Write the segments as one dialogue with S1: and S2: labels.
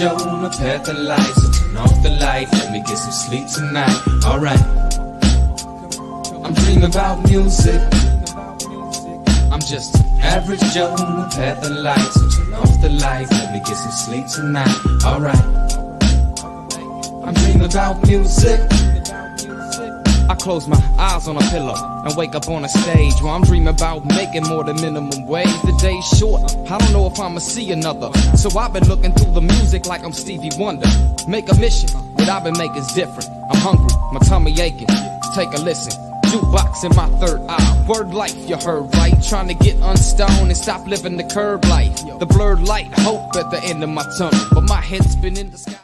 S1: average Joe on a path of life, so turn off the light, let me get some sleep tonight. Alright, I'm dreaming about music. I'm just an average Joe on a path of life, so turn off the light, let me get some sleep tonight. Alright, I'm dreaming about music. I close my eyes on a pillow and wake up on a stage where I'm dreaming about making more than minimum wage. The day's short, I don't know if I'ma see another, so I've been looking through the music like I'm Stevie Wonder. Make a mission, what I've been making's different. I'm hungry, my tummy aching, take a listen. Jukebox in my third eye, word life, you heard right. Trying to get unstoned and stop living the curb life. The blurred light, hope at the end of my tunnel, but my head's been in the sky.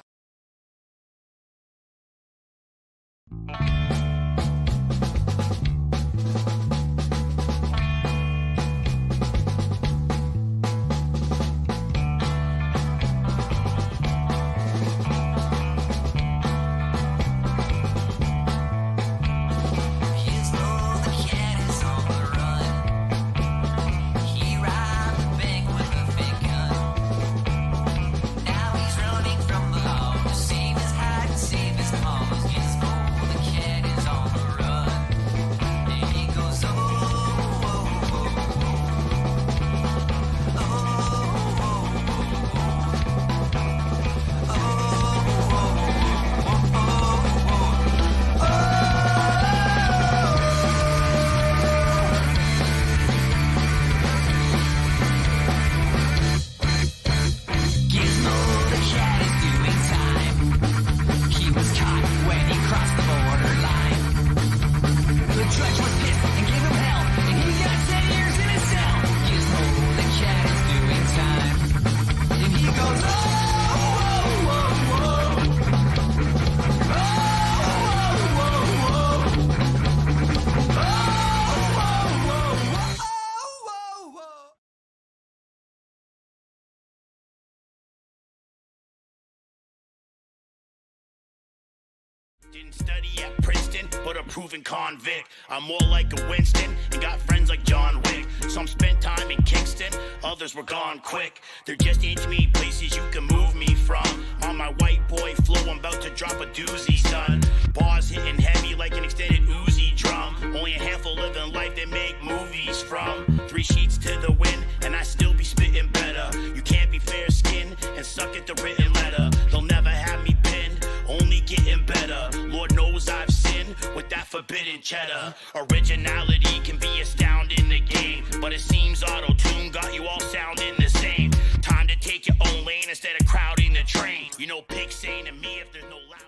S2: Didn't study at Princeton, but a proven convict. I'm more like a Winston and got friends like John Wick. Some spent time in Kingston, others were gone quick. They're just intimate places you can move me from. On my white boy flow, I'm about to drop a doozy, son. Bars hitting heavy like an extended Uzi drum. Only a handful living life they make movies from. 3 sheets to the wind, and I still be spitting better. You can't be fair-skinned and suck at the written letter. They'll never have me pinned, only getting better. Lord knows I've sinned with that forbidden cheddar. Originality can be astounding the game, but it seems auto-tune got you all sounding the same. Time to take your own lane instead of crowding the train. You know pigs saying to me if there's no loud.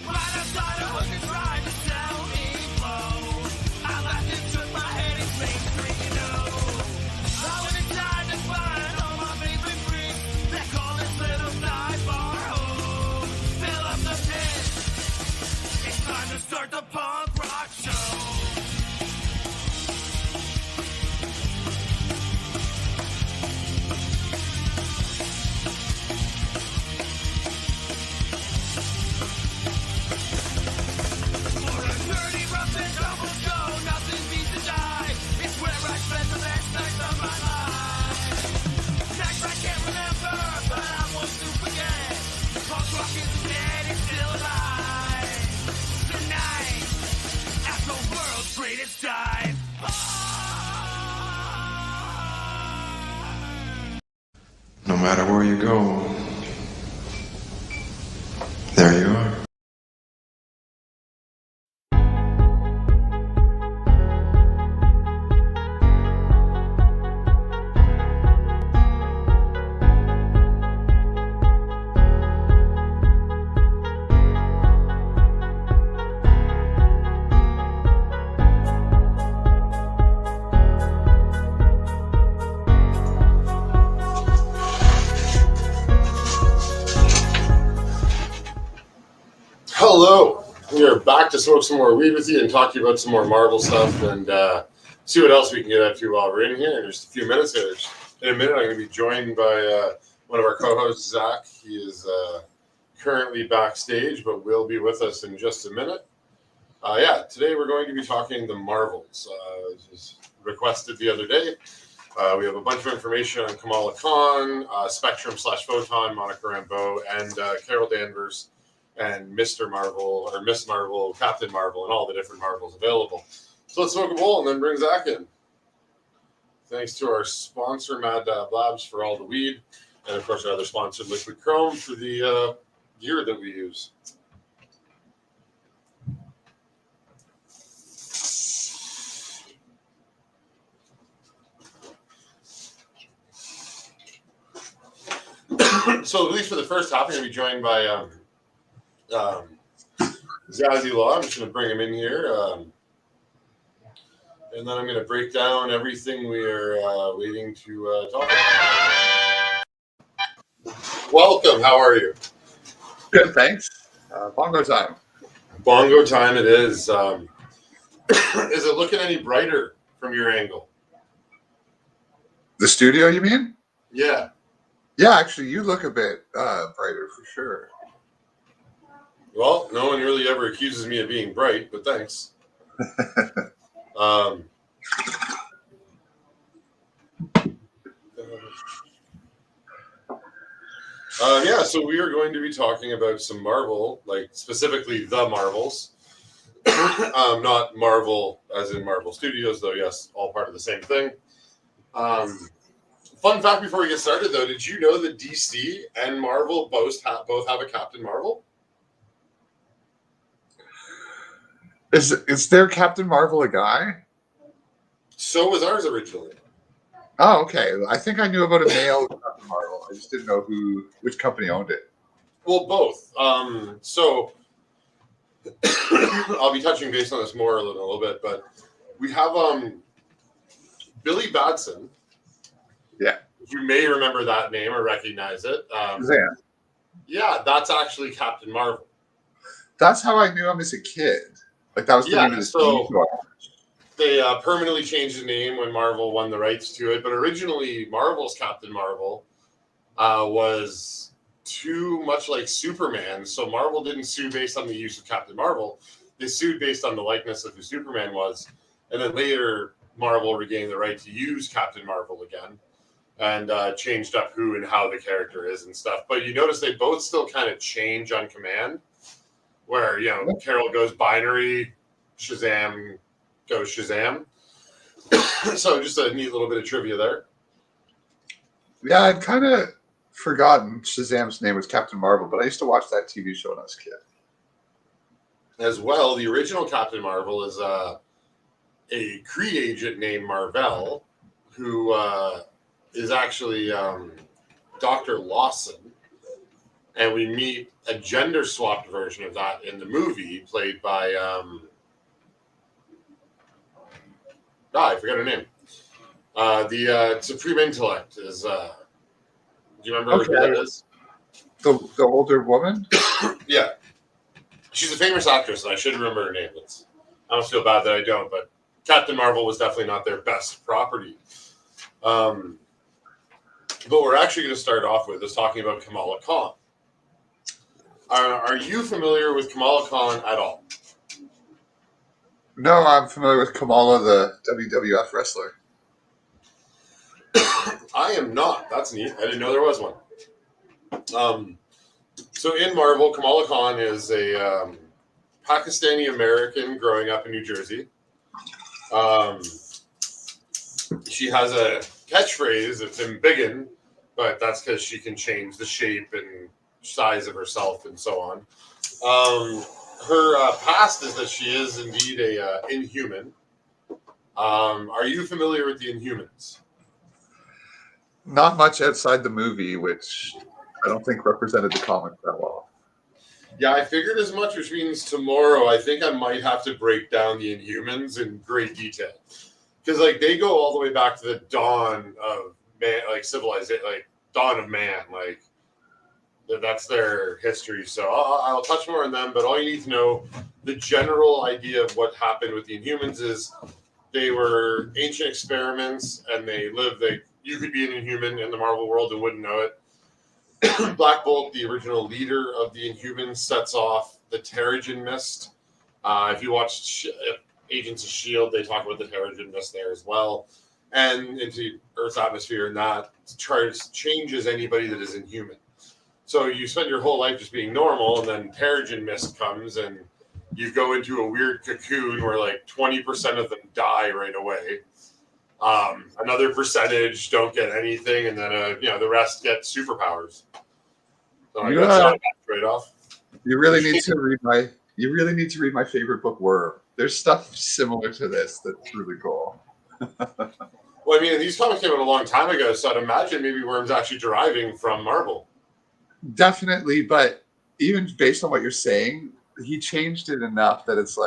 S2: Right outside of what you're trying to sell me low. I laughed and shook my head and screamed, you know. I went inside to find all my favorite freaks. They call this little sidebar home. Fill up the pit. It's time to start the punk rock show.
S3: No matter where you go, there you are.
S4: Hello, we are back to smoke some more weed with you and talk to you about some more Marvel stuff and see what else we can get up to while we're in here in just a few minutes. In a minute, I'm going to be joined by one of our co-hosts, Zach. He is currently backstage, but will be with us in just a minute. Today we're going to be talking the Marvels. This was requested the other day. We have a bunch of information on Kamala Khan, Spectrum/Photon, Monica Rambeau, and Carol Danvers, and Mr. Marvel, or Miss Marvel, Captain Marvel, and all the different Marvels available. So let's smoke a bowl and then bring Zach in. Thanks to our sponsor, Mad Dab Labs, for all the weed, and of course our other sponsor, Liquid Chrome, for the gear that we use. So at least for the first half, I'm going to be joined by Zazzy Law. I'm just going to bring him in here. And then I'm going to break down everything we are waiting to talk about. Welcome. How are you?
S5: Good, thanks. Bongo Time.
S4: Bongo Time it is. Is it looking any brighter from your angle?
S5: The studio, you mean?
S4: Yeah.
S5: Yeah, actually, you look a bit brighter for sure.
S4: Well, no one really ever accuses me of being bright, but thanks. Yeah, so we are going to be talking about some Marvel, like specifically the Marvels. Not Marvel as in Marvel Studios, though, yes, all part of the same thing. Fun fact before we get started, though, did you know that DC and Marvel both have a Captain Marvel?
S5: Is their Captain Marvel a guy?
S4: So was ours originally.
S5: Oh, okay. I think I knew about a male Captain Marvel. I just didn't know which company owned it.
S4: Well, both. So I'll be touching base on this more in a little bit, but we have Billy Batson.
S5: Yeah.
S4: You may remember that name or recognize it.
S5: Shazam.
S4: Yeah, that's actually Captain Marvel.
S5: That's how I knew him as a kid. Like that was the name of the
S4: so
S5: TV show.
S4: they permanently changed the name when Marvel won the rights to it, but originally Marvel's Captain Marvel was too much like Superman, so Marvel didn't sue based on the use of Captain Marvel. They sued based on the likeness of who Superman was, and then later Marvel regained the right to use Captain Marvel again and changed up who and how the character is and stuff. But you notice they both still kind of change on command, where, you know, Carol goes binary, Shazam goes Shazam. So just a neat little bit of trivia there.
S5: Yeah, I'd kind of forgotten Shazam's name was Captain Marvel, but I used to watch that TV show when I was a kid.
S4: As well, the original Captain Marvel is a Kree agent named Marvel, who is actually Dr. Lawson. And we meet a gender-swapped version of that in the movie, played by I forgot her name. The Supreme Intellect is. Do you remember who that is?
S5: The older woman?
S4: Yeah, she's a famous actress, and I should remember her name. I don't feel bad that I don't, but Captain Marvel was definitely not their best property. But we're actually going to start off with is talking about Kamala Khan. Are you familiar with Kamala Khan at all?
S5: No, I'm familiar with Kamala, the WWF wrestler.
S4: I am not. That's neat. I didn't know there was one. So in Marvel, Kamala Khan is a Pakistani American growing up in New Jersey. She has a catchphrase that's embiggen, but that's because she can change the shape and size of herself and so on. Her past is that she is indeed a Inhuman. Are you familiar with the Inhumans?
S5: Not much outside the movie, which I don't think represented the comic that well.
S4: Yeah, I figured as much, which means tomorrow I think I might have to break down the Inhumans in great detail. Because like they go all the way back to the dawn of man, like civilization, like dawn of man, like that's their history. So I'll touch more on them, but all you need to know, the general idea of what happened with the Inhumans is they were ancient experiments, and you could be an Inhuman in the Marvel world and wouldn't know it. Black Bolt, the original leader of the Inhumans, sets off the Terrigen Mist. If you watch Agents of S.H.I.E.L.D., they talk about the Terrigen Mist there as well. and into Earth's atmosphere, and that changes anybody that is inhuman. So you spend your whole life just being normal, and then Terrigen mist comes, and you go into a weird cocoon where like 20% of them die right away. Another percentage don't get anything, and then the rest get superpowers. So like, that's not a bad trade-off.
S5: You really need to read my favorite book, Worm. There's stuff similar to this that's really cool.
S4: Well, I mean, these comics came out a long time ago, so I'd imagine maybe Worm's actually deriving from Marvel.
S5: Definitely, but even based on what you're saying, he changed it enough that it's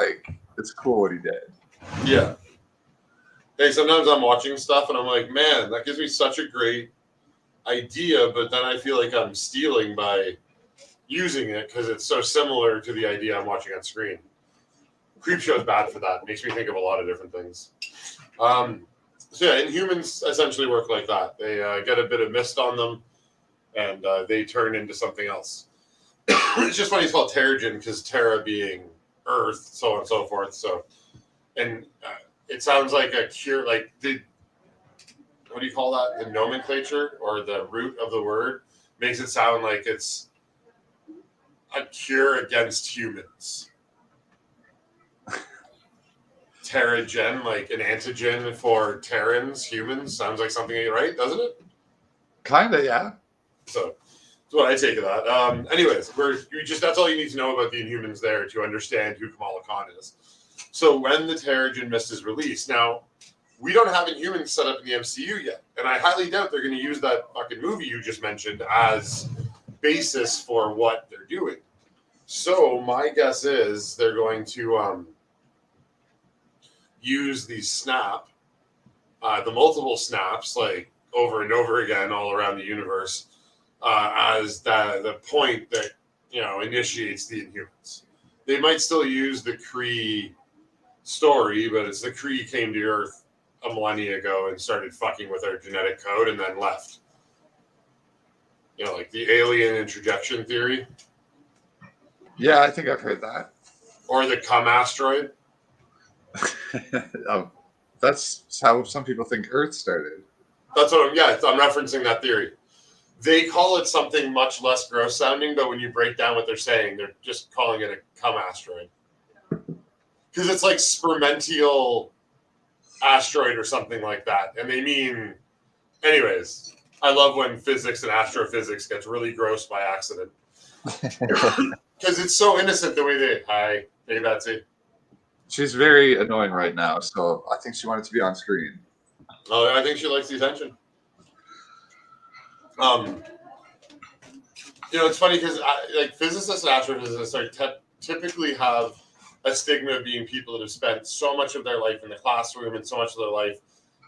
S5: cool what he did.
S4: Yeah. Hey, sometimes I'm watching stuff and I'm like, man, that gives me such a great idea, but then I feel like I'm stealing by using it because it's so similar to the idea I'm watching on screen. Creepshow is bad for that. It makes me think of a lot of different things. So yeah, Inhumans essentially work like that. They get a bit of mist on them, and they turn into something else. It's just funny it's called Terrigen because Terra being Earth, so on and so forth. So, and it sounds like a cure, like what do you call that? The nomenclature or the root of the word makes it sound like it's a cure against humans. Terrigen, like an antigen for Terrans, humans, sounds like something right, doesn't it?
S5: Kinda, yeah.
S4: So that's what I take of that. Anyways, that's all you need to know about the Inhumans there to understand who Kamala Khan is. So when the Terrigen mist is released, now we don't have Inhumans set up in the MCU yet, and I highly doubt they're going to use that fucking movie you just mentioned as basis for what they're doing. So my guess is they're going to use the snap, the multiple snaps, like over and over again all around the universe, as the point that initiates the Inhumans. They might still use the Kree story, but it's the Kree came to Earth a millennia ago and started fucking with our genetic code and then left. Like the alien introjection theory.
S5: Yeah, I think I've heard that.
S4: Or the cum asteroid.
S5: That's how some people think Earth started.
S4: That's what I'm referencing that theory. They call it something much less gross sounding, but when you break down what they're saying, they're just calling it a cum asteroid. Because it's like spermential asteroid or something like that. And they mean, anyways, I love when physics and astrophysics gets really gross by accident. Because it's so innocent the way hey Betsy.
S5: She's very annoying right now, so I think she wanted to be on screen.
S4: Oh, I think she likes the attention. It's funny because like physicists and astrophysicists typically have a stigma of being people that have spent so much of their life in the classroom and so much of their life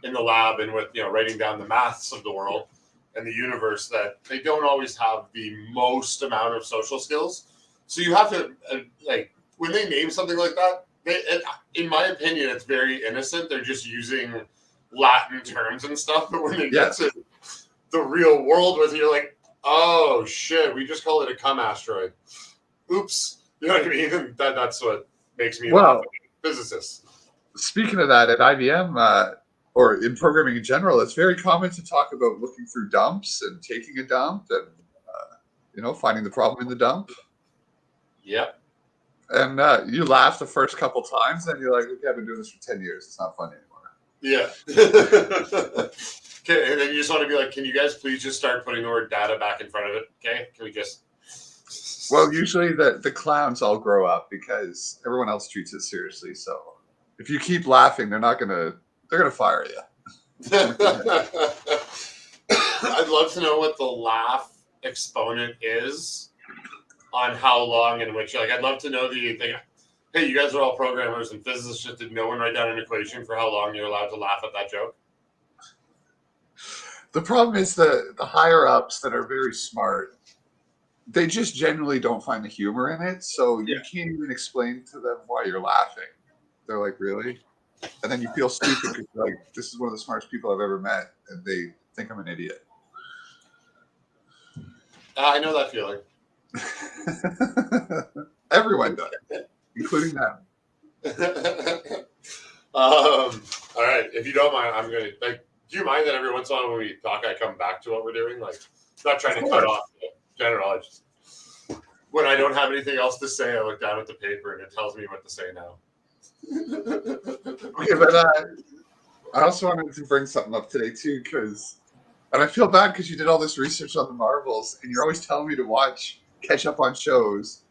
S4: in the lab and with writing down the maths of the world and the universe that they don't always have the most amount of social skills. So you have to when they name something like that, in my opinion, it's very innocent. They're just using Latin terms and stuff. But when they get to the real world with you're like, oh shit, we just call it a cum asteroid. Oops. You know what I mean? And that's what makes me laugh at physicists.
S5: Speaking of that, at IBM or in programming in general, it's very common to talk about looking through dumps and taking a dump and finding the problem in the dump.
S4: Yep.
S5: And you laugh the first couple times, and you're like, okay, I've been doing this for 10 years. It's not funny anymore.
S4: Yeah. Okay, and then you just want to be like, can you guys please just start putting the word data back in front of it? Okay? Can we just...
S5: Well, usually the clowns all grow up because everyone else treats it seriously. So if you keep laughing, they're gonna fire you.
S4: I'd love to know what the laugh exponent is on how long in which, I'd love to know the thing. Hey, you guys are all programmers and physicists. Just did no one write down an equation for how long you're allowed to laugh at that joke?
S5: The problem is the higher ups that are very smart, they just generally don't find the humor in it. So you can't even explain to them why you're laughing. They're like, really? And then you feel stupid because you're like, this is one of the smartest people I've ever met, and they think I'm an idiot.
S4: I know that feeling.
S5: Everyone does, including them.
S4: All right, if you don't mind, I'm gonna Do you mind that every once in a while when we talk, I come back to what we're doing? Like, not trying to cut off the general. I just, when I don't have anything else to say, I look down at the paper and it tells me what to say now.
S5: Okay, but I also wanted to bring something up today too, and I feel bad because you did all this research on the Marvels, and you're always telling me to catch up on shows.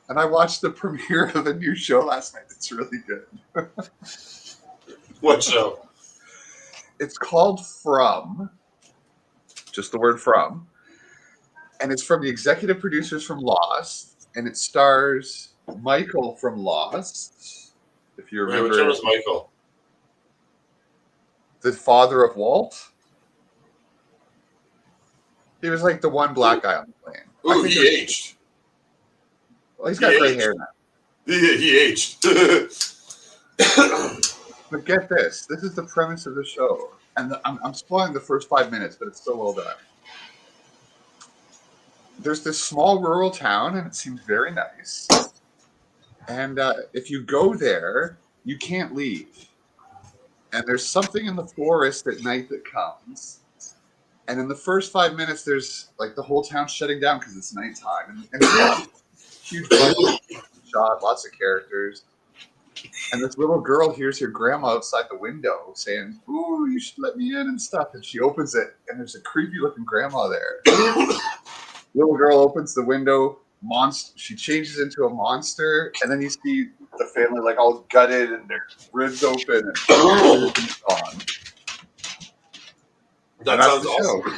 S5: And I watched the premiere of a new show last night that's really good.
S4: What show?
S5: It's called From, just the word From. And it's from the executive producers from Lost, and it stars Michael from Lost. If you remember,
S4: which one was Michael?
S5: The father of Walt. He was like the one black guy on the plane.
S4: Ooh, he aged.
S5: Well, he's got gray hair now.
S4: He aged.
S5: But get this. This is the premise of the show. And I'm spoiling the first 5 minutes, but it's still well done. There's this small rural town, and it seems very nice. And if you go there, you can't leave. And there's something in the forest at night that comes. And in the first 5 minutes, there's like the whole town shutting down because it's nighttime. And it's huge shot, lots of characters. And this little girl hears her grandma outside the window saying, "Ooh, you should let me in," and stuff. And she opens it, and there's a creepy looking grandma there. Little girl opens the window. She changes into a monster, and then you see the family like all gutted and their ribs open and everything's gone.
S4: That sounds awesome.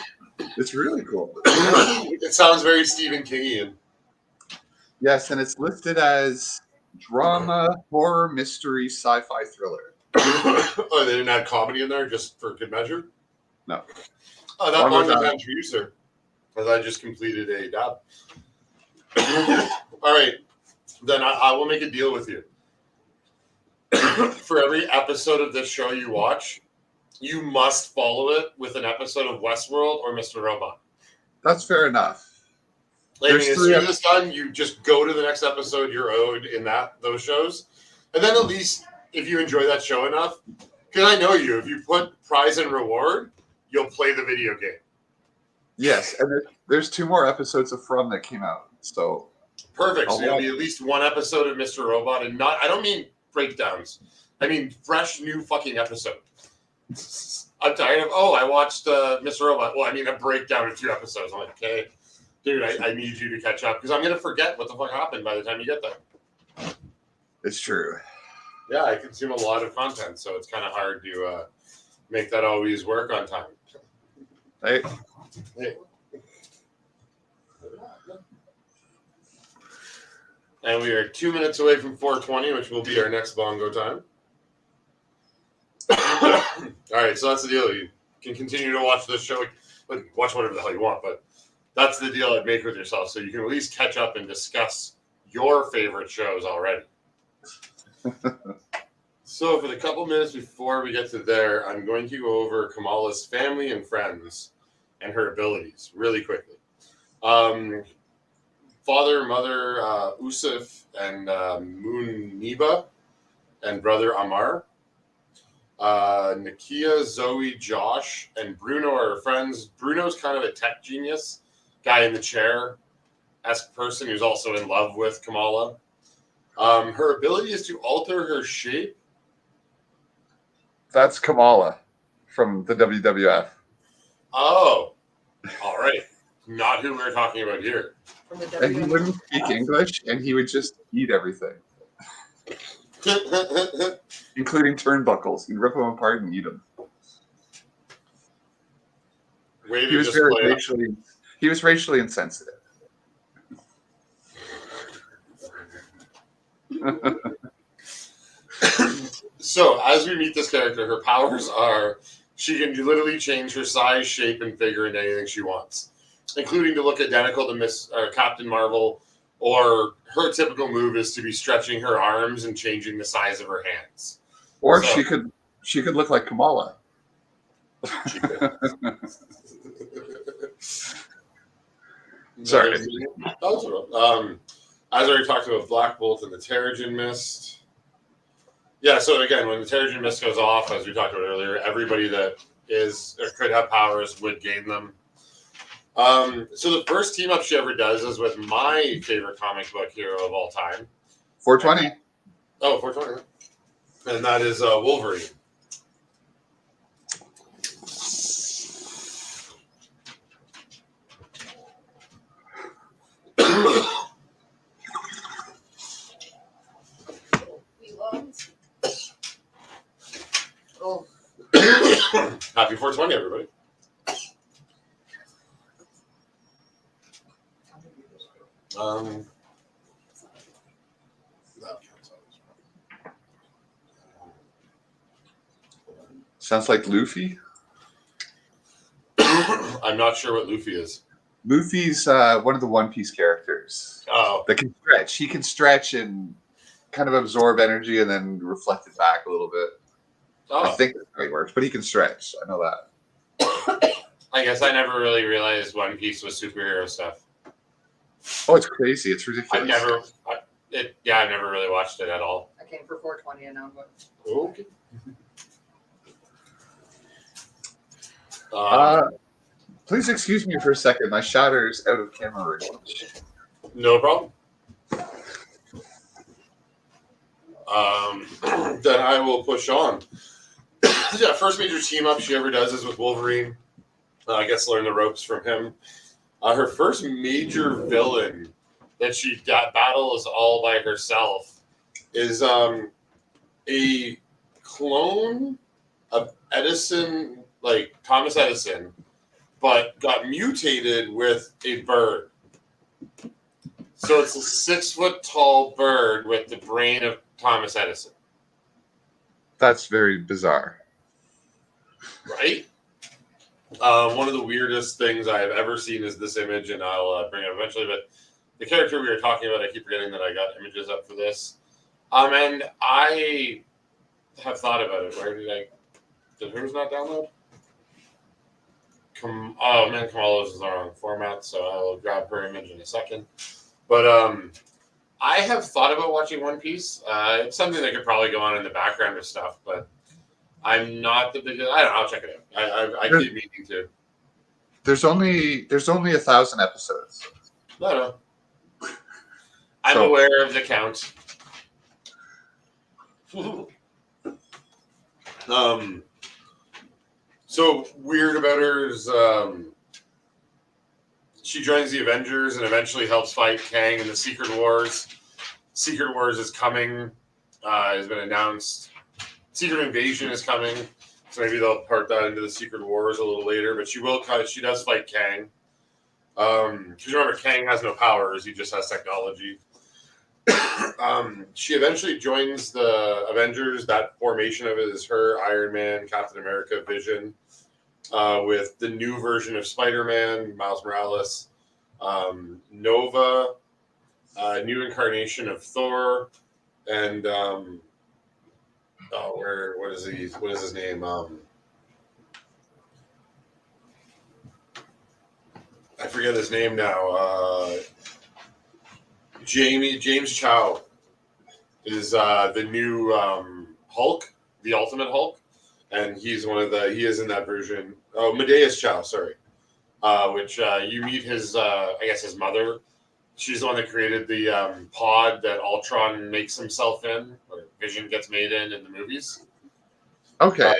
S5: It's really cool.
S4: It sounds very Stephen Kingian.
S5: Yes, and it's listed as drama, horror, mystery, sci-fi thriller.
S4: Oh, they didn't add comedy in there just for good measure?
S5: No.
S4: Oh, that Bongo Time for you, sir. As I just completed a dab. All right. Then I will make a deal with you. For every episode of this show you watch, you must follow it with an episode of Westworld or Mr. Robot.
S5: That's fair enough.
S4: Like, as soon as it's done, you just go to the next episode you're owed in those shows. And then at least, if you enjoy that show enough, because I know you, if you put prize and reward, you'll play the video game.
S5: Yes, and there's 2 more episodes of From that came out. So
S4: perfect. So it'll be at least 1 episode of Mr. Robot, and I don't mean breakdowns. I mean fresh new fucking episode. I'm tired of, I watched Mr. Robot. Well, I mean a breakdown of 2 episodes. I'm like, okay, dude, I need you to catch up because I'm going to forget what the fuck happened by the time you get there.
S5: It's true.
S4: Yeah, I consume a lot of content, so it's kind of hard to make that always work on time.
S5: Hey.
S4: And we are 2 minutes away from 4:20, which will be our next Bongo Time. All right, so that's the deal. You can continue to watch this show, watch whatever the hell you want, but that's the deal I'd make with yourself, so you can at least catch up and discuss your favorite shows already. So for the couple minutes before we get to there, I'm going to go over Kamala's family and friends and her abilities really quickly. Father, mother, Usuf and Muniba, and brother Amar. Nakia, Zoe, Josh, and Bruno are her friends. Bruno's kind of a tech genius, guy in the chair-esque person who's also in love with Kamala. Her ability is to alter her shape.
S5: That's Kamala from the WWF.
S4: Oh, all right. Not who we're talking about here.
S6: From the
S5: And he wouldn't speak English, and he would just eat everything, including turnbuckles. He'd rip them apart and eat them. He was racially insensitive.
S4: So, as we meet this character, her powers are she can literally change her size, shape, and figure into anything she wants, including to look identical to Captain Marvel, or her typical move is to be stretching her arms and changing the size of her hands.
S5: Or she could look like Kamala.
S4: She could.
S5: Sorry.
S4: As I already talked about Black Bolt and the Terrigen Mist. Yeah, so again, when the Terrigen Mist goes off, as we talked about earlier, everybody that is or could have powers would gain them. So the first team up she ever does is with my favorite comic book hero of all time.
S5: 420.
S4: Oh, 420. And that is Wolverine.
S6: Oh,
S4: Happy 420, everybody.
S5: Sounds like Luffy.
S4: I'm not sure what Luffy is.
S5: Luffy's one of the One Piece characters
S4: Oh,
S5: that can stretch. He can stretch and kind of absorb energy and then reflect it back a little bit. I think that's how he works, but he can stretch. I know that.
S4: I guess I never really realized One Piece was superhero stuff.
S5: Oh, it's crazy. It's ridiculous.
S4: I've never really watched it at all.
S6: I came for 420 and now I'm going.
S4: Okay.
S5: Please excuse me for a second. My shotter's out of camera range.
S4: No problem. Then I will push on. Yeah, first major team up she ever does is with Wolverine. I guess learn the ropes from him. Her first major villain that she battles all by herself is a clone of Edison, like Thomas Edison, but got mutated with a bird. So it's a 6-foot-tall bird with the brain of Thomas Edison.
S5: That's very bizarre.
S4: Right? One of the weirdest things I have ever seen is this image, and I'll bring it up eventually. But the character we were talking about, I keep forgetting that I got images up for this. And I have thought about it. Where did hers not download? Kamala's is the wrong format, so I will grab her image in a second. But I have thought about watching One Piece. It's something that could probably go on in the background of stuff, but I'm not the biggest. I don't know. I'll check it out. I keep meaning to.
S5: There's only 1,000 episodes.
S4: No. I'm aware of the count. So weird about her is she joins the Avengers and eventually helps fight Kang in the Secret Wars. Secret Wars is coming. Has been announced. Secret Invasion is coming. So maybe they'll part that into the Secret Wars a little later. But she does fight Kang. Because remember, Kang has no powers. He just has technology. She eventually joins the Avengers. That formation of it is her, Iron Man, Captain America, Vision, with the new version of Spider-Man, Miles Morales, Nova, new incarnation of Thor, and what is his name? I forget his name now. James Chow is the new Hulk, the Ultimate Hulk, and he is in that version. Oh, Medea's Chow, sorry. Which you meet his his mother. She's the one that created the pod that Ultron makes himself in, or Vision gets made in the movies.
S5: Okay,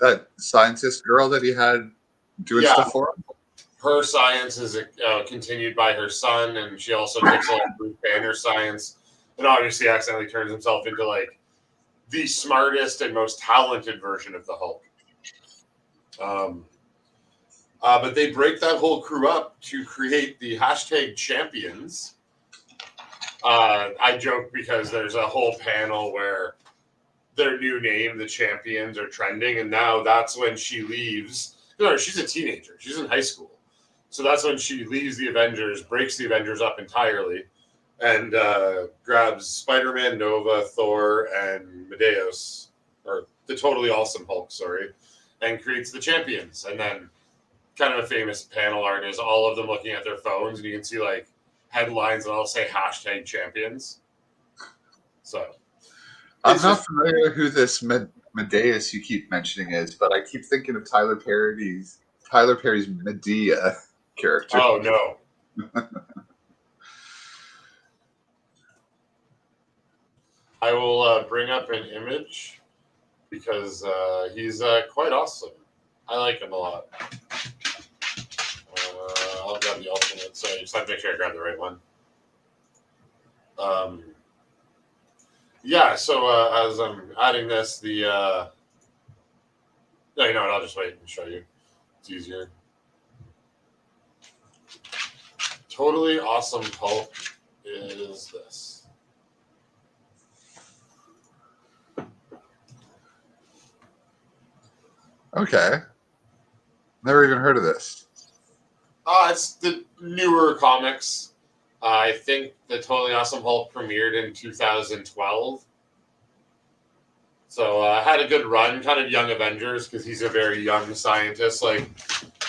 S5: that scientist girl that he had doing stuff for him.
S4: Her science is continued by her son, and she also takes a lot of Bruce Banner science, and obviously accidentally turns himself into like the smartest and most talented version of the Hulk. But they break that whole crew up to create the #champions. I joke because there's a whole panel where their new name, the Champions, are trending, and now that's when she leaves. No, she's a teenager. She's in high school. So that's when she leaves the Avengers, breaks the Avengers up entirely, and grabs Spider-Man, Nova, Thor, and Medeos, or the totally awesome Hulk, sorry, and creates the Champions. And then kind of a famous panel art is all of them looking at their phones, and you can see like headlines and all say #champions. So
S5: I'm not familiar who this Medeus you keep mentioning is, but I keep thinking of Tyler Perry's Medea character.
S4: Oh no. I will bring up an image because he's quite awesome. I like him a lot. I'll grab the alternate, so I just have to make sure I grab the right one. Yeah, so as I'm adding this, no, you know what, I'll just wait and show you. It's easier. Totally awesome Hulk is this.
S5: Okay. Never even heard of this.
S4: It's the newer comics. I think the Totally Awesome Hulk premiered in 2012. So had a good run, kind of Young Avengers, because he's a very young scientist. Like,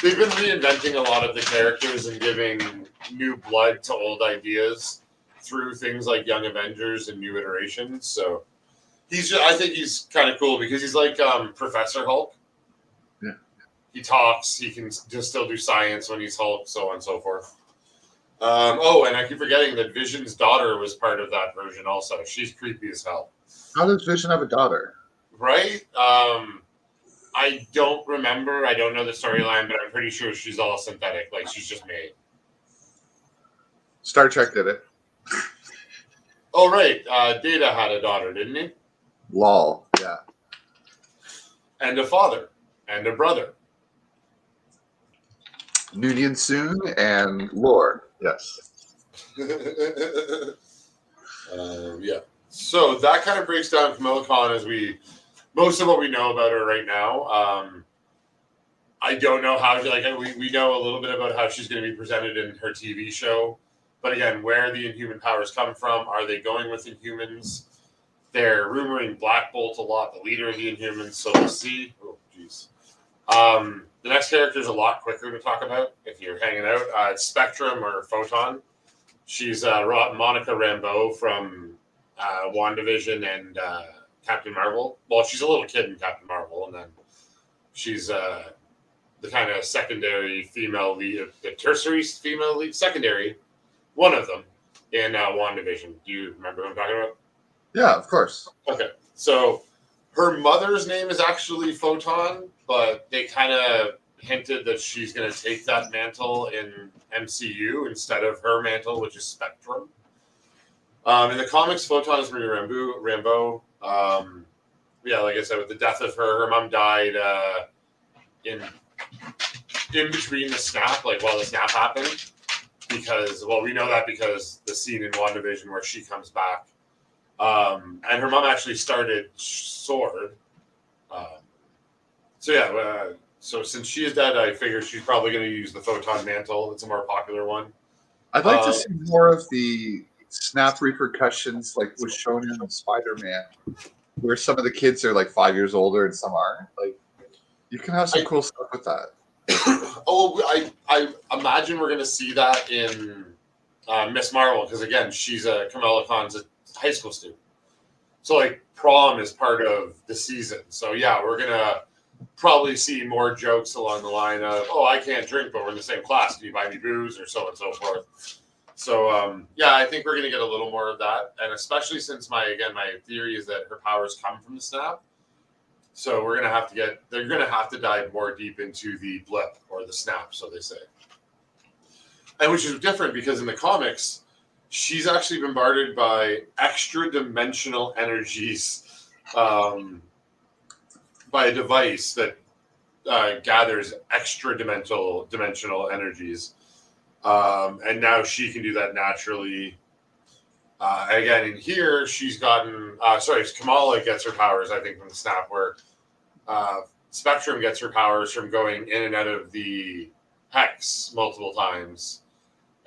S4: they've been reinventing a lot of the characters and giving new blood to old ideas through things like Young Avengers and new iterations. So I think he's kind of cool because he's like Professor Hulk.
S5: Yeah.
S4: He talks. He can just still do science when he's Hulk, so on and so forth. And I keep forgetting that Vision's daughter was part of that version also. She's creepy as hell.
S5: How does Vision have a daughter?
S4: Right? I don't remember. I don't know the storyline, but I'm pretty sure she's all synthetic. Like, she's just made.
S5: Star Trek did it.
S4: Oh, right. Data had a daughter, didn't he?
S5: Lol. Yeah.
S4: And a father. And a brother.
S5: Noonien Soon and Lore. Yes.
S4: Yeah. So that kind of breaks down Kamala Khan as most of what we know about her right now. I don't know how we know a little bit about how she's going to be presented in her TV show, but again, where the Inhuman powers come from? Are they going with Inhumans? They're rumoring Black Bolt a lot, the leader of the Inhumans. So we'll see. Oh, jeez. The next character is a lot quicker to talk about if you're hanging out. It's Spectrum or Photon. She's Monica Rambeau from WandaVision and Captain Marvel. Well, she's a little kid in Captain Marvel, and then she's the kind of secondary female lead, the tertiary female lead, secondary, one of them in WandaVision. Do you remember what I'm talking about?
S5: Yeah, of course.
S4: Okay, so her mother's name is actually Photon, but they kind of hinted that she's going to take that mantle in MCU instead of her mantle, which is Spectrum. In the comics, Photon is Marie Rambeau. Yeah, like I said, with the death of her mom died in between the snap, like while the snap happened. Because, well, we know that because the scene in WandaVision where she comes back. And her mom actually started Sword. So since she is dead, I figure she's probably going to use the Photon mantle. It's a more popular one.
S5: I'd like to see more of the snap repercussions like was shown in Spider-Man, where some of the kids are like 5 years older and some aren't. Like, you can have some cool stuff with that.
S4: I imagine we're going to see that in Miss Marvel, because again, she's Kamala Khan's a high school student. So like prom is part of the season. So yeah, we're going to probably see more jokes along the line of, oh, I can't drink, but we're in the same class. Can you buy me booze, or so on and so forth. So yeah, I think we're going to get a little more of that. And especially since my theory is that her powers come from the snap. So they're going to have to dive more deep into the blip or the snap, so they say. And which is different because in the comics, she's actually bombarded by extra dimensional energies by a device that gathers extra dimensional energies. And now she can do that naturally. Again, in here, she's gotten... Kamala gets her powers, I think, from the snap, where Spectrum gets her powers from going in and out of the hex multiple times,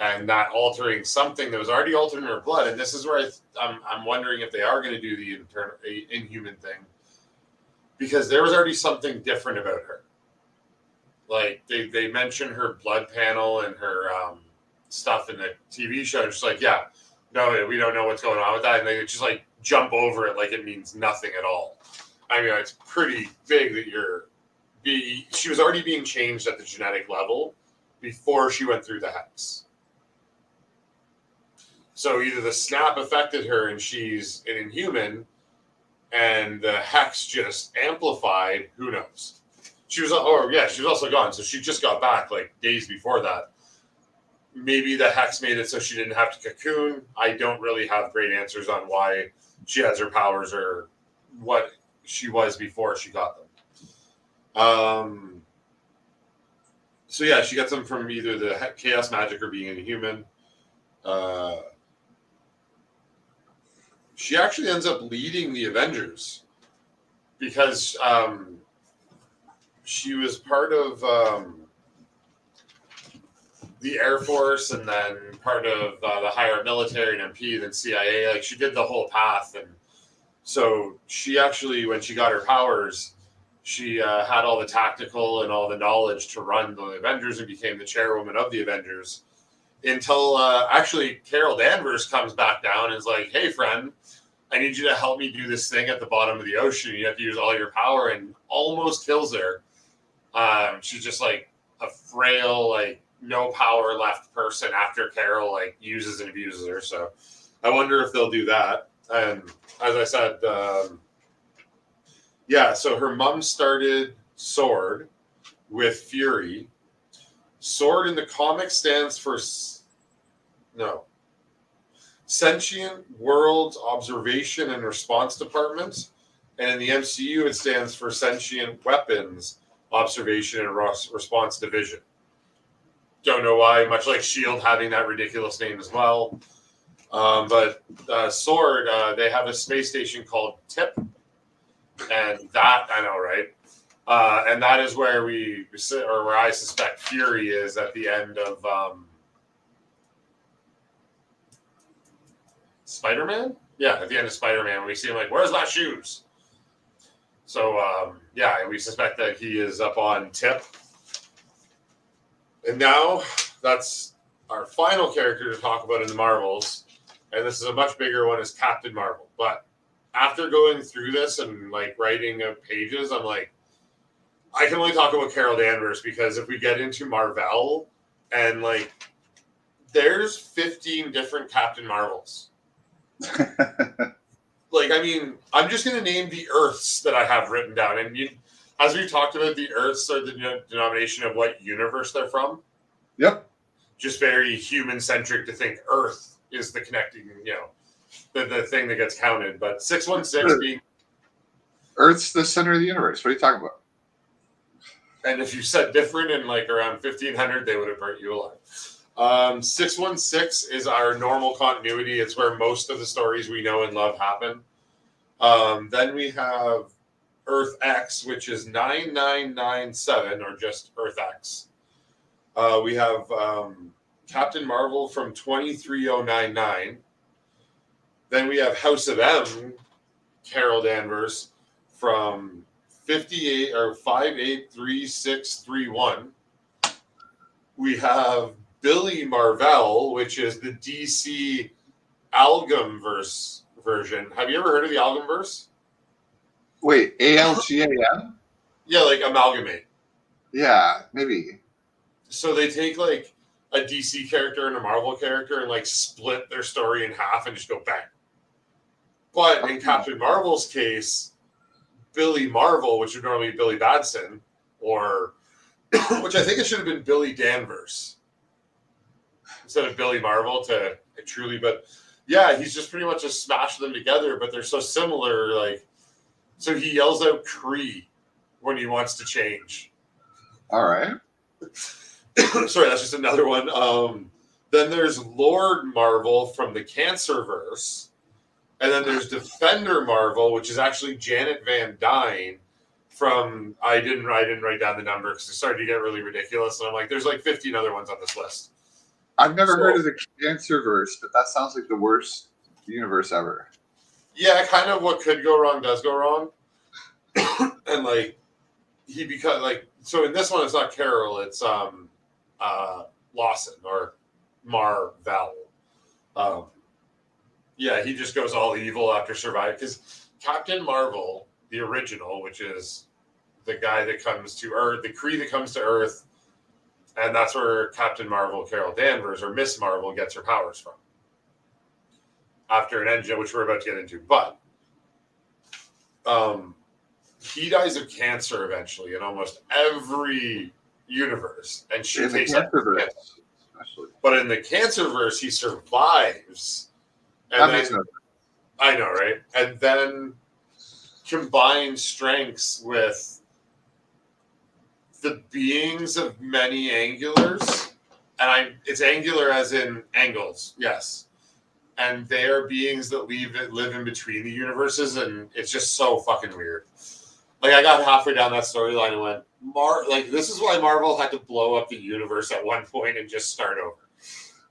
S4: and that altering something that was already altered in her blood. And this is where I'm wondering if they are going to do the Inhuman thing, because there was already something different about her. Like, they mentioned her blood panel and her stuff in the TV show. It's just like, yeah, no, we don't know what's going on with that. And they just like jump over it like it means nothing at all. I mean, it's pretty big that she was already being changed at the genetic level before she went through the hex. So either the snap affected her and she's an inhuman, and the hex just amplified. Who knows? She was also gone. So she just got back like days before that. Maybe the hex made it so she didn't have to cocoon. I don't really have great answers on why she has her powers or what she was before she got them. So yeah, she gets them from either the chaos magic or being inhuman. She actually ends up leading the Avengers because she was part of the Air Force and then part of the higher military and MP, then CIA. Like she did the whole path, and so she actually, when she got her powers, she had all the tactical and all the knowledge to run the Avengers and became the chairwoman of the Avengers. Until actually Carol Danvers comes back down and is like, "Hey, friend, I need you to help me do this thing at the bottom of the ocean. You have to use all your power," and almost kills her. She's just like a frail, like no power left person after Carol like uses and abuses her. So I wonder if they'll do that. And as I said, so her mom started SWORD with Fury. SWORD in the comics stands for Sentient Worlds Observation and Response Department. And in the MCU, it stands for Sentient Weapons Observation and Response Division. Don't know why, much like S.H.I.E.L.D. having that ridiculous name as well. But SWORD, they have a space station called TIP. And that, I know, right? And that is where where I suspect Fury is at the end of Spider-Man? Yeah, at the end of Spider-Man, we see him like, "Where's my shoes?" So, we suspect that he is up on TIP. And now, that's our final character to talk about in the Marvels. And this is a much bigger one, is Captain Marvel. But after going through this and, like, writing pages, I'm like, I can only talk about Carol Danvers because if we get into Marvel and, like, there's 15 different Captain Marvels. Like, I mean, I'm just going to name the Earths that I have written down. And as we talked about, the Earths are the denomination of what universe they're from.
S5: Yep.
S4: Just very human-centric to think Earth is the connecting, the thing that gets counted. But 616 being...
S5: Earth's the center of the universe. What are you talking about?
S4: And if you said different in, like, around 1500, they would have burnt you alive. 616 is our normal continuity. It's where most of the stories we know and love happen. Then we have Earth X, which is 9997, or just Earth X. We have Captain Marvel from 23099. Then we have House of M, Carol Danvers, from 58 or 583631. We have Billy Marvel, which is the DC Algumverse version. Have you ever heard of the Algumverse?
S5: Wait, ALGAM?
S4: Yeah, like amalgamate.
S5: Yeah, maybe.
S4: So they take like a DC character and a Marvel character and like split their story in half and just go bang. But in Captain Marvel's case, Billy Marvel, which would normally be Billy Batson, or which I think it should have been Billy Danvers instead of Billy Marvel to truly, but yeah, he's just pretty much just smashed them together, but they're so similar. Like, so he yells out Kree when he wants to change.
S5: All right.
S4: Sorry, that's just another one. Then there's Lord Marvel from the Cancerverse. And then there's Defender Marvel, which is actually Janet Van Dyne from, I didn't write down the number because it started to get really ridiculous. And I'm like, there's like 15 other ones on this list.
S5: I've never heard of the Cancerverse, but that sounds like the worst universe ever.
S4: Yeah, kind of what could go wrong does go wrong. And like, so in this one, it's not Carol, it's Lawson or Marvel. Yeah, he just goes all evil after surviving. Because Captain Marvel the original, which is the guy that comes to Earth, the Kree that comes to Earth, and that's where Captain Marvel, Carol Danvers, or Miss Marvel, gets her powers from. After an engine, which we're about to get into. But he dies of cancer eventually in almost every universe. And she takes up cancer. But in the Cancerverse, he survives. And
S5: That makes no sense.
S4: I know, right? And then combine strengths with the beings of many angulars, and it's angular as in angles, yes. And they are beings that live in between the universes, and it's just so fucking weird. Like, I got halfway down that storyline and went, this is why Marvel had to blow up the universe at one point and just start over.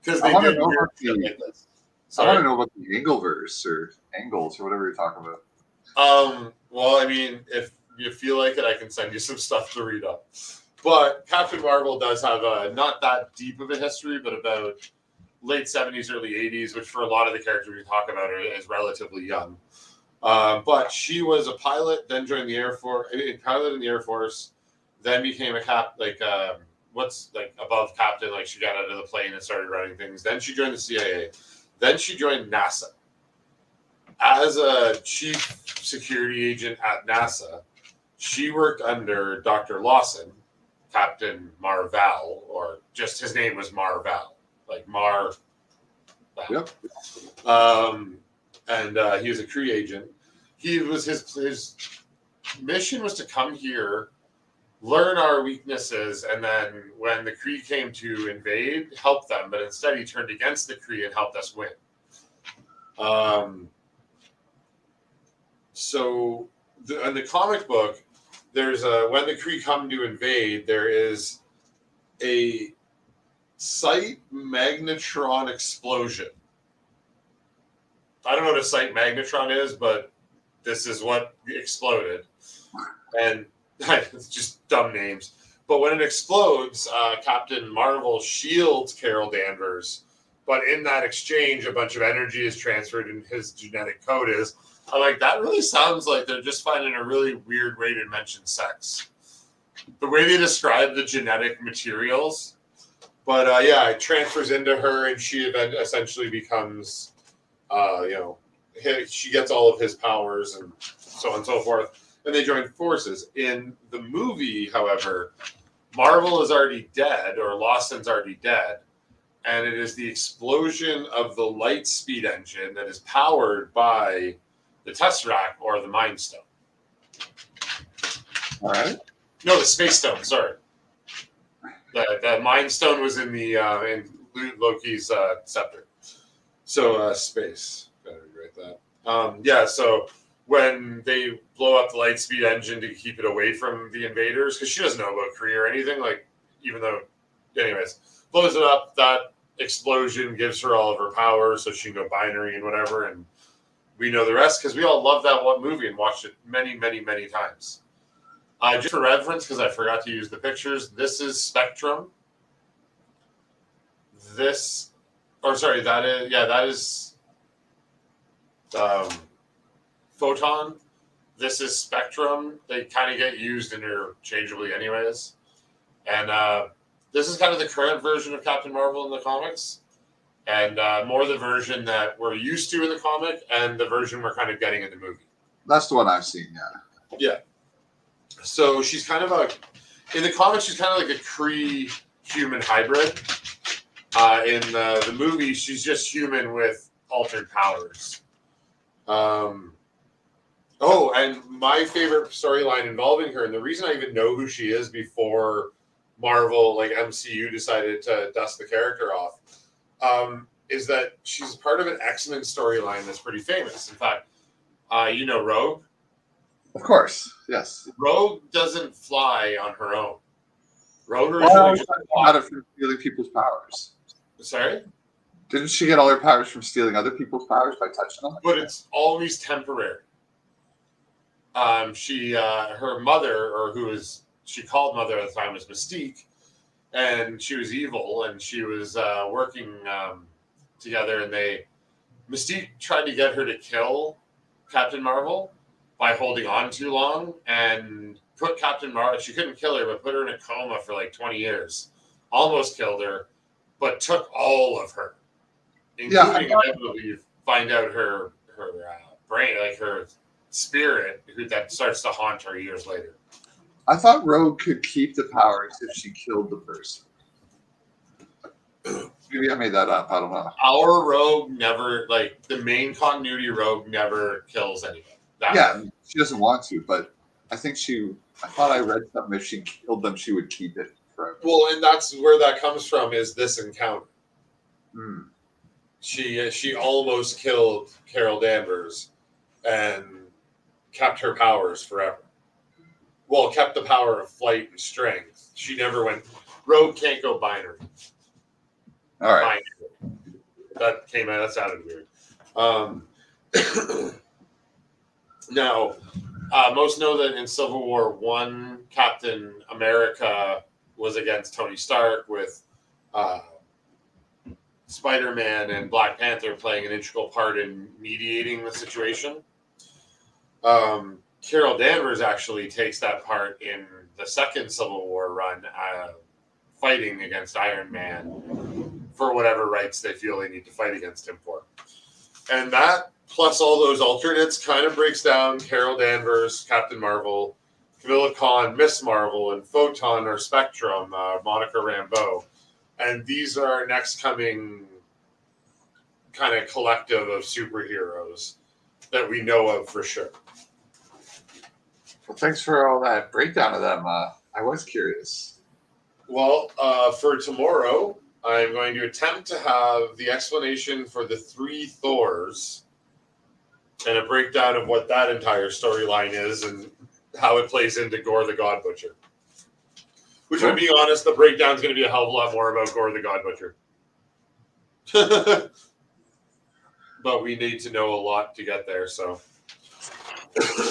S4: Because they did weird shit like this.
S5: I want to know about the Angleverse or Angles or whatever you're talking about.
S4: Well, I mean, if you feel like it, I can send you some stuff to read up. But Captain Marvel does have not that deep of a history, but about late 70s, early 80s, which for a lot of the characters we talk about is relatively young. But she was a pilot, then joined the Air Force, pilot in the Air Force, then became a above captain, like she got out of the plane and started running things. Then she joined the CIA. Then she joined NASA. As a chief security agent at NASA, she worked under Dr. Lawson, Captain Marvel, or just his name was Marvel, like Mar.
S5: Yep.
S4: And he was a Kree agent. His mission was to come here, learn our weaknesses, and then when the Kree came to invade, help them. But instead, he turned against the Kree and helped us win. So in the comic book, there's when the Kree come to invade, there is a site magnetron explosion. I don't know what a site magnetron is, but this is what exploded. And it's just dumb names. But when it explodes, Captain Marvel shields Carol Danvers. But in that exchange, a bunch of energy is transferred and his genetic code is. I'm like, that really sounds like they're just finding a really weird way to mention sex. The way they describe the genetic materials. But it transfers into her and she essentially becomes, she gets all of his powers and so on and so forth. And they join forces. In the movie, however, Marvel is already dead, or Lawson's already dead. And it is the explosion of the light speed engine that is powered by the Tesseract or the Mind Stone.
S5: All right.
S4: No, the Space Stone. Sorry, the Mind Stone was in the in Loki's scepter. So space. Gotta rewrite that. So when they blow up the light speed engine to keep it away from the invaders, because she doesn't know about Kree or anything. Like, even though, anyways, blows it up. That explosion gives her all of her power, so she can go binary and whatever. And we know the rest because we all love that one movie and watched it many, many, many times. Just for reference, because I forgot to use the pictures, this is Spectrum. That is Photon. This is Spectrum. They kind of get used interchangeably anyways. And this is kind of the current version of Captain Marvel in the comics. And more the version that we're used to in the comic and the version we're kind of getting in the movie.
S5: That's the one I've seen, yeah.
S4: Yeah. So she's kind of in the comics, she's kind of like a Kree human hybrid. In the movie, she's just human with altered powers. And my favorite storyline involving her, and the reason I even know who she is before Marvel, like MCU, decided to dust the character off, is that she's part of an X-Men storyline that's pretty famous. In fact, Rogue?
S5: Of course, yes.
S4: Rogue doesn't fly on her own. Rogue
S5: Well,
S4: originally
S5: she got it from stealing people's powers.
S4: Sorry?
S5: Didn't she get all her powers from stealing other people's powers by touching them?
S4: But it's always temporary. Her mother, or she called mother at the time, was Mystique, and she was evil, and she was working together, and Mystique tried to get her to kill Captain Marvel by holding on too long and put Captain Marvel. She couldn't kill her, but put her in a coma for like 20 years. Almost killed her, but took all of her, including inevitably you find out her brain, like her spirit, that starts to haunt her years later.
S5: I thought Rogue could keep the powers if she killed the person. Maybe I made that up. I don't know.
S4: Our Rogue never, like the main continuity Rogue, never kills anyone.
S5: She doesn't want to, but I thought I read something. If she killed them, she would keep it forever.
S4: Well, and that's where that comes from. Is this encounter?
S5: Hmm.
S4: She almost killed Carol Danvers, and kept her powers forever. Well, kept the power of flight and strength. She never went. Rogue can't go binary.
S5: All right.
S4: Binary. That came out. That sounded weird. Now, most know that in Civil War I, Captain America was against Tony Stark, with Spider-Man and Black Panther playing an integral part in mediating the situation. Carol Danvers actually takes that part in the second Civil War run, fighting against Iron Man for whatever rights they feel they need to fight against him for. And that, plus all those alternates, kind of breaks down Carol Danvers, Captain Marvel, Kamala Khan, Miss Marvel, and Photon or Spectrum, Monica Rambeau. And these are our next coming kind of collective of superheroes that we know of for sure.
S5: Well, thanks for all that breakdown of them. I was curious.
S4: Well, for tomorrow, I'm going to attempt to have the explanation for the 3 Thors and a breakdown of what that entire storyline is and how it plays into Gore the God Butcher. Which, to be honest, the breakdown is going to be a hell of a lot more about Gore the God Butcher. But we need to know a lot to get there, so.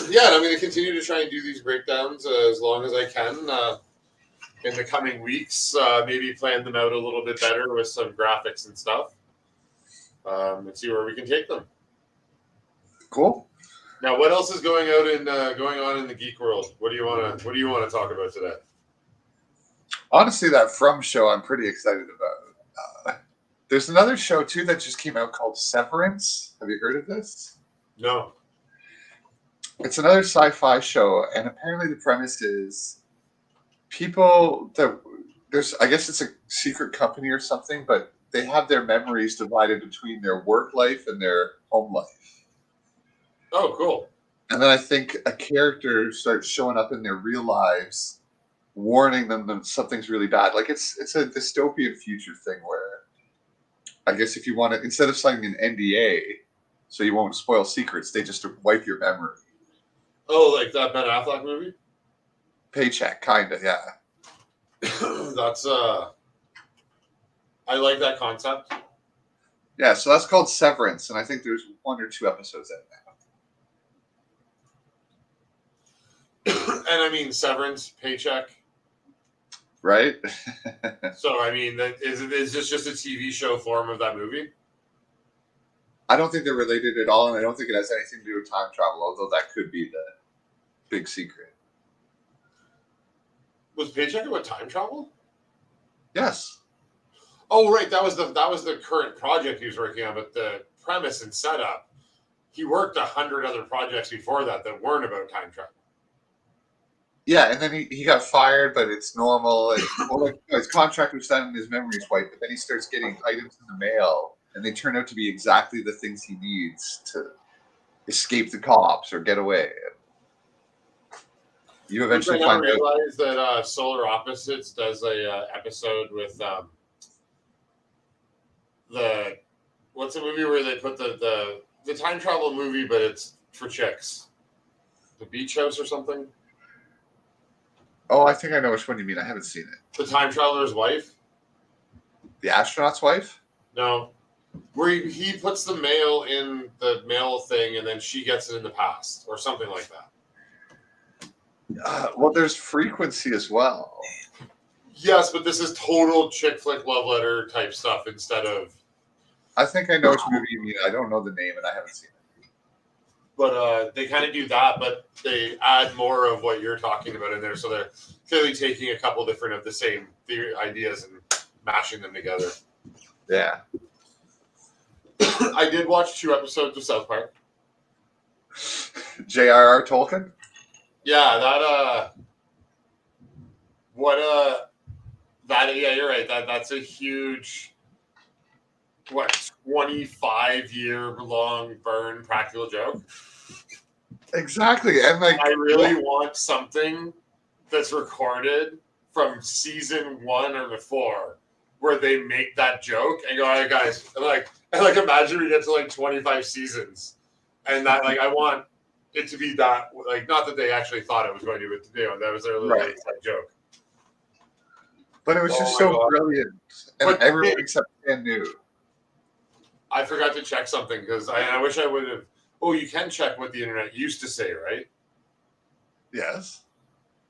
S4: Yeah, and I'm going to continue to try and do these breakdowns as long as I can in the coming weeks. Maybe plan them out a little bit better with some graphics and stuff, and see where we can take them.
S5: Cool.
S4: Now, what else is going on in the geek world? What do you want to talk about today?
S5: Honestly, that From show I'm pretty excited about. There's another show too that just came out called Severance. Have you heard of this?
S4: No.
S5: It's another sci-fi show, and apparently the premise is I guess it's a secret company or something, but they have their memories divided between their work life and their home life.
S4: Oh, cool.
S5: And then I think a character starts showing up in their real lives, warning them that something's really bad. Like it's a dystopian future thing where I guess if you want to, instead of signing an NDA so you won't spoil secrets, they just wipe your memory.
S4: Oh, like that Ben Affleck movie?
S5: Paycheck, kind of, yeah.
S4: That's I like that concept.
S5: Yeah, so that's called Severance, and I think there's 1 or 2 episodes out now.
S4: And I mean, Severance, Paycheck.
S5: Right?
S4: So, I mean, is this just a TV show form of that movie?
S5: I don't think they're related at all, and I don't think it has anything to do with time travel, although that could be the big secret.
S4: Was Paycheck about time travel?
S5: Yes.
S4: Oh, right. That was the current project he was working on, but the premise and setup, he worked 100 other projects before that weren't about time travel.
S5: Yeah, and then he got fired, but it's normal. His contract was done and his memory's wiped, but then he starts getting items in the mail, and they turn out to be exactly the things he needs to escape the cops or get away. You eventually
S4: I
S5: find out.
S4: realize that Solar Opposites does a episode with what's the movie where they put the time travel movie, but it's for chicks, the Beach House or something.
S5: Oh, I think I know which one you mean. I haven't seen it.
S4: The time traveler's wife.
S5: The astronaut's wife?
S4: No, where he puts the mail in the mail thing, and then she gets it in the past, or something like that.
S5: Well, there's Frequency as well.
S4: Yes, but this is total chick flick love letter type stuff instead of.
S5: I think I know which movie you mean. I don't know the name, and I haven't seen it.
S4: But they kind of do that, but they add more of what you're talking about in there. So they're clearly taking a couple different of the same theory ideas and mashing them together.
S5: Yeah.
S4: I did watch 2 episodes of South Park.
S5: J.R.R. Tolkien?
S4: Yeah, yeah, you're right. That's a huge, 25-year-long burn practical joke.
S5: Exactly. And like,
S4: I really want something that's recorded from season 1 or before where they make that joke and go, all right, guys, and imagine we get to like 25 seasons and that, like, I want it to be that, like, not that they actually thought it was going to, but that was their little
S5: Right.
S4: inside joke.
S5: But it was
S4: Oh
S5: just
S4: my
S5: so
S4: God.
S5: brilliant. And
S4: But
S5: everyone except Stan knew.
S4: I forgot to check something because I wish I would have. Oh, you can check what the internet used to say, right?
S5: Yes.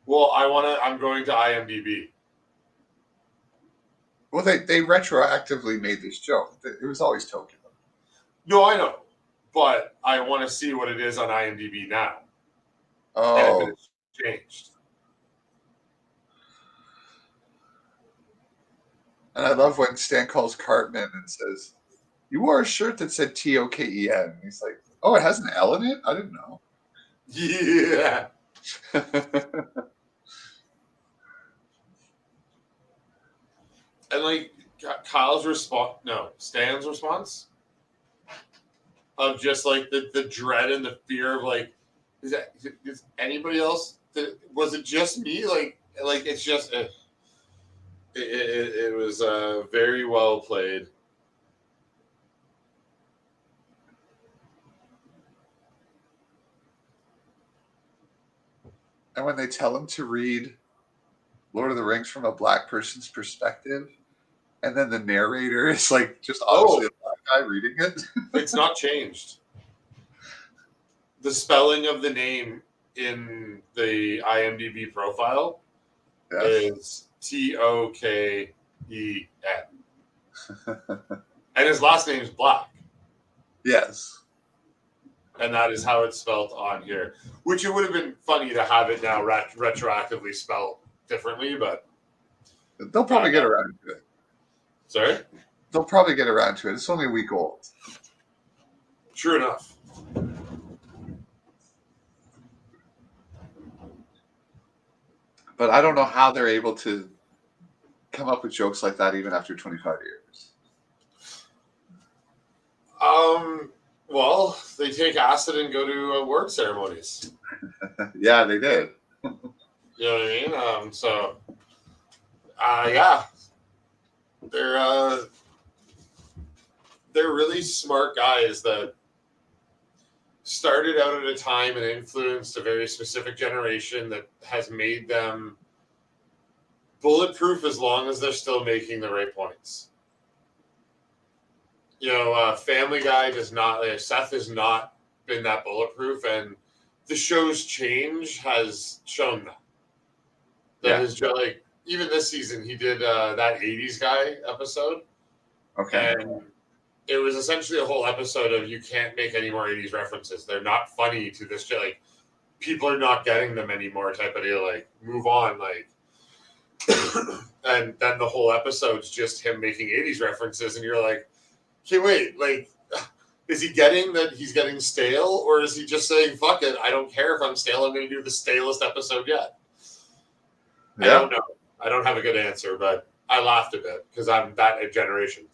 S4: Well, I'm going to IMDb.
S5: Well, they retroactively made this joke. It was always Tolkien.
S4: No, I know, but I want to see what it is on IMDb now.
S5: Oh.
S4: And if it's changed.
S5: And I love when Stan calls Cartman and says, "You wore a shirt that said Token." He's like, "Oh, it has an L in it? I didn't know."
S4: Yeah. And like Stan's response of just like the dread and the fear of like, is anybody else? Was it just me? Like it's just it was very well played.
S5: And when they tell him to read Lord of the Rings from a black person's perspective, and then the narrator is like just obviously a black guy reading it.
S4: It's not changed. The spelling of the name in the IMDb profile is Token. And his last name is Black.
S5: Yes.
S4: And that is how it's spelled on here. Which it would have been funny to have it now retroactively spelled differently, but
S5: they'll probably get around to it.
S4: Sorry?
S5: They'll probably get around to it. It's only a week old.
S4: True enough.
S5: But I don't know how they're able to come up with jokes like that even after 25 years.
S4: Well, they take acid and go to award ceremonies.
S5: Yeah, they did.
S4: You know what I mean? Yeah. They're really smart guys that started out at a time and influenced a very specific generation that has made them bulletproof as long as they're still making the right points. You know, Family Guy does not. Seth has not been that bulletproof, and the show's change has shown that. That is just like even this season, he did that '80s guy episode.
S5: Okay.
S4: And it was essentially a whole episode of you can't make any more '80s references. They're not funny to this. Like people are not getting them anymore. Type of deal. Like move on. Like. And then the whole episode's just him making '80s references, and you're like. Okay, wait, like, is he getting that he's getting stale, or is he just saying, fuck it, I don't care if I'm stale, I'm going to do the stalest episode yet? Yeah. I don't know. I don't have a good answer, but I laughed a bit because I'm that generation.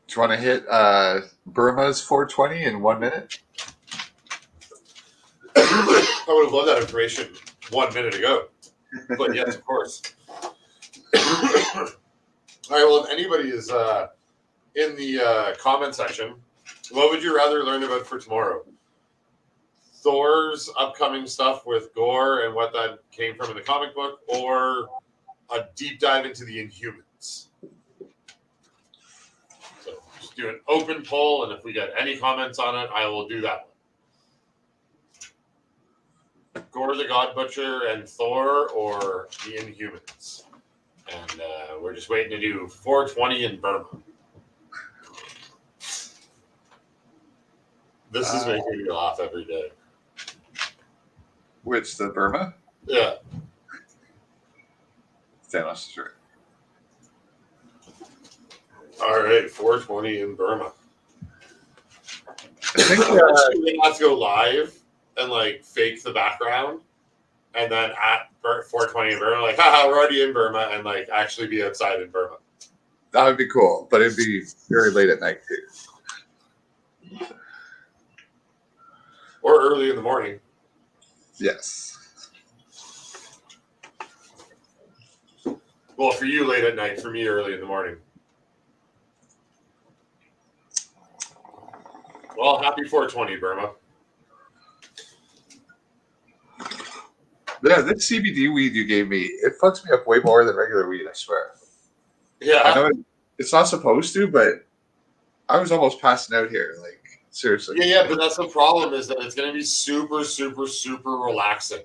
S5: Do you want to hit Burma's 420 in 1 minute?
S4: I would have loved that information 1 minute ago. But yes, of course. All right, well, if anybody is in the comment section, what would you rather learn about for tomorrow? Thor's upcoming stuff with Gore and what that came from in the comic book, or a deep dive into the Inhumans? So just do an open poll, and if we get any comments on it, I will do that one. Gore the God Butcher and Thor, or the Inhumans? And we're just waiting to do 420 in Burma. This is making me laugh every day.
S5: Which, the Burma?
S4: Yeah.
S5: Thanos is right.
S4: All right, 420 in Burma.
S5: I think
S4: We have to go live and like fake the background, and then at 420 in Burma, like, haha, we're already in Burma, and like actually be outside in Burma.
S5: that would be cool, but it'd be very late at night too.
S4: Or early in the morning.
S5: Yes.
S4: Well, for you, late at night. For me, early in the morning. Well, happy 420, Burma.
S5: Yeah, this CBD weed you gave me, it fucks me up way more than regular weed, I swear. I
S4: Yeah.
S5: know it's not supposed to, but I was almost passing out here. Like, seriously.
S4: Yeah, but that's the problem is that it's going to be super, super, super relaxing.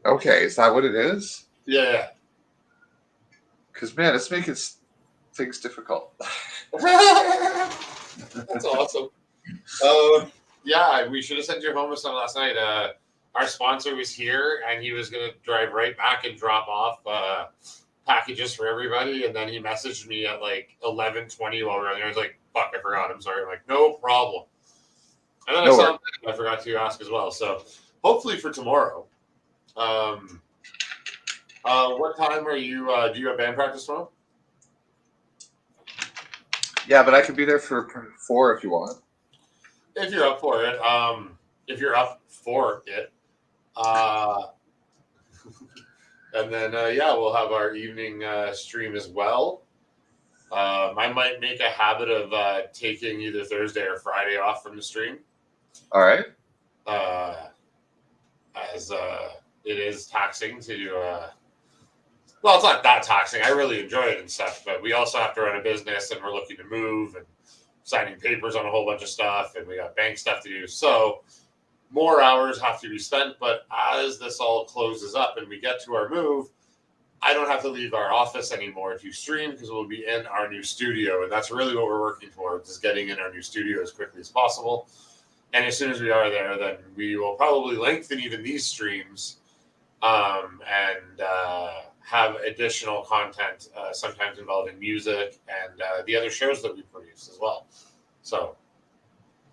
S5: Okay, is that what it is?
S4: Yeah.
S5: Because, man, it's making things difficult.
S4: That's awesome. Yeah, we should have sent you home with some last night. Our sponsor was here, and he was going to drive right back and drop off packages for everybody. And then he messaged me at like 11:20 while we were there. I was like, "Fuck, I forgot. I'm sorry." I'm like, "No problem." And then I saw something I forgot to ask as well. So hopefully for tomorrow. What time are you? Do you have band practice tomorrow?
S5: Yeah, but I could be there for 4 if you want.
S4: If you're up for it. If you're up for it. And then, yeah, we'll have our evening stream as well. I might make a habit of taking either Thursday or Friday off from the stream.
S5: All right.
S4: As it is taxing to do. Well, it's not that taxing. I really enjoy it and stuff, but we also have to run a business, and we're looking to move and signing papers on a whole bunch of stuff, and we got bank stuff to do. So more hours have to be spent, but as this all closes up and we get to our move, I don't have to leave our office anymore to stream because we'll be in our new studio, and that's really what we're working towards, is getting in our new studio as quickly as possible. And as soon as we are there, then we will probably lengthen even these streams and have additional content, sometimes involving music and the other shows that we produce as well. So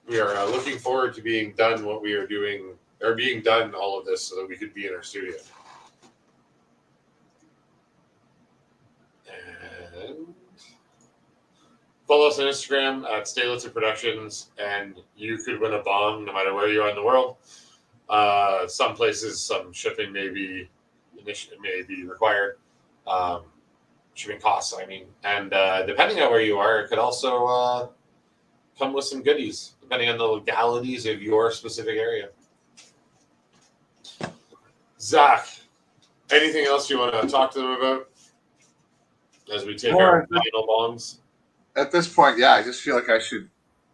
S4: we are looking forward to being done what we are doing, or being done all of this so that we could be in our studio. And follow us on Instagram at Stalitzer Productions, and you could win a bong no matter where you are in the world. Some places, some shipping may be required. Shipping costs, I mean. And depending on where you are, it could also come with some goodies, depending on the legalities of your specific area. Zach, anything else you want to talk to them about as we take our final bongs?
S5: At this point, yeah, I just feel like I should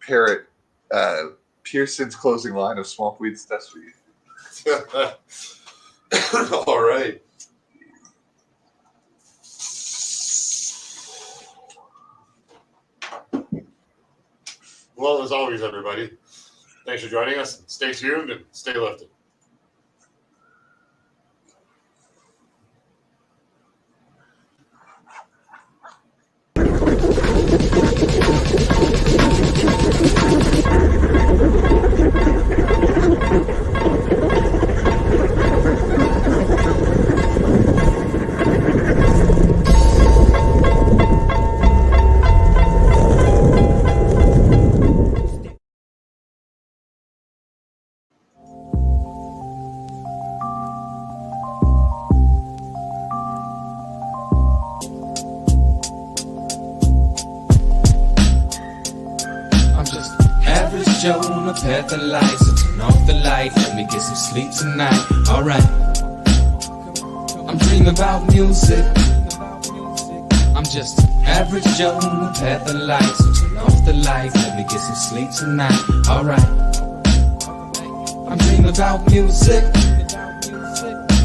S5: parrot Pearson's closing line of Swamp Weed's Test Weed.
S4: All right. Well, as always, everybody, thanks for joining us. Stay tuned and stay lifted.
S1: Joe on a path of light, so turn off the light, let me get some sleep tonight. Alright, I'm dreaming about music. I'm just an average Joe on a path of light, so turn off the light, let me get some sleep tonight. Alright, I'm dreaming about music.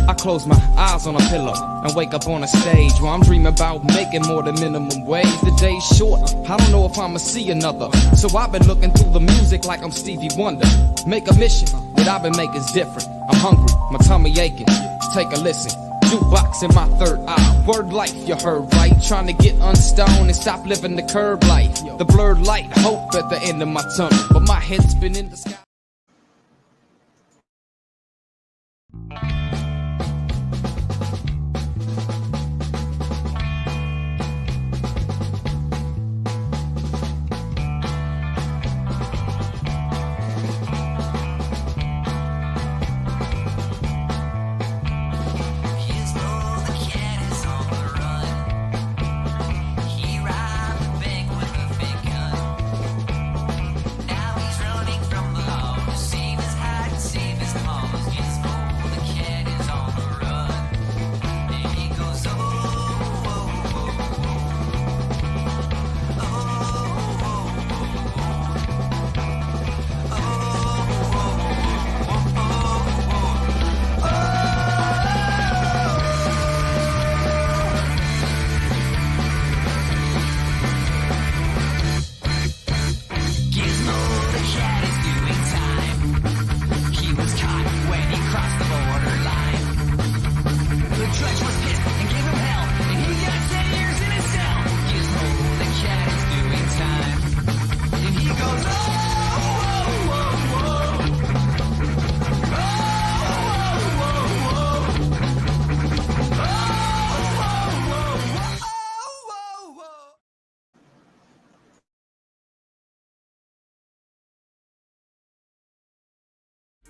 S1: I close my eyes on a pillow and wake up on a stage where I'm dreaming about making more than minimum wage. The day's short, I don't know if I'ma see another. So I've been looking through the music like I'm Stevie Wonder. Make a mission, what I've been making's different. I'm hungry, my tummy aching. Take a listen. Jukebox in my third eye. Word life, you heard right. Trying to get unstoned and stop living the curb life. The blurred light, hope at the end of my tunnel. But my head's been in the sky.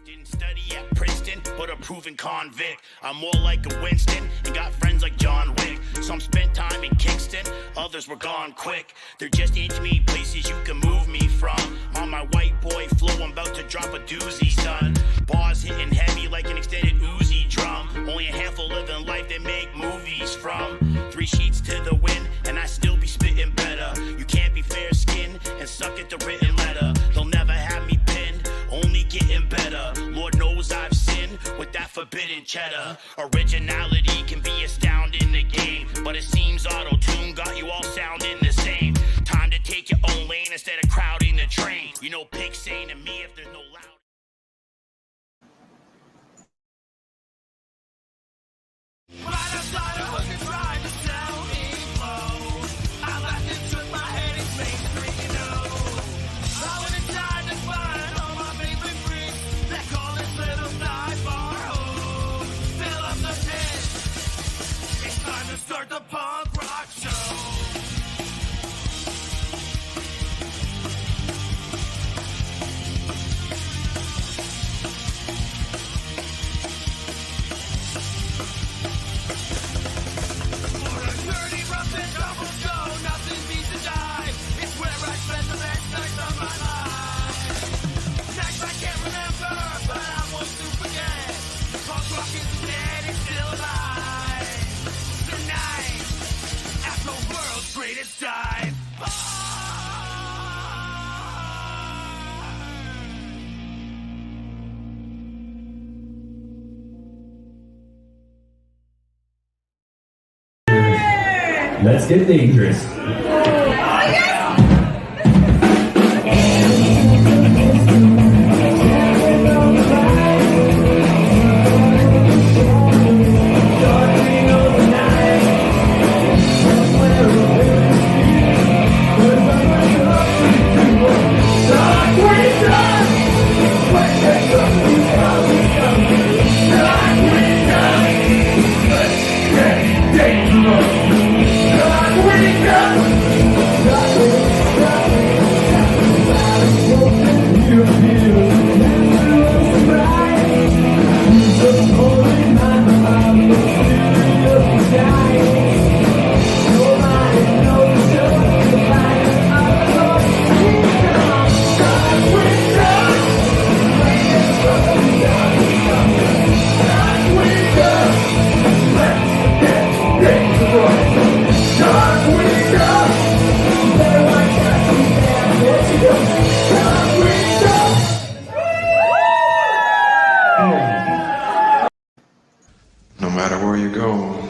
S2: Didn't study at Princeton, but a proven convict. I'm more like a Winston and got friends like John Wick. Some spent time in Kingston, others were gone quick. They're just intimate places you can move me from. On my white boy flow, I'm about to drop a doozy, son. Bars hitting heavy like an extended Uzi drum. Only a handful living life they make movies from. 3 sheets to the wind, and I still be spitting better. You can't be fair-skinned and suck at the written letter. They'll never have me pinned, only getting better. Lord knows I've sinned with that forbidden cheddar. Originality can be astounding in the game, but it seems auto-tune got you all sounding the same. Time to take your own lane instead of crowding the train. You know pigs saying to me if there's no loud. Right outside of us, trying to sound me low. I laughed and shook my head, it's mainstream, you know. I went inside to find all my favorite freaks that call this little sidebar home. Fill up the tent, it's time to start the punk rock show. Greatest dive.
S7: Let's get dangerous. Dangerous.
S3: where you go.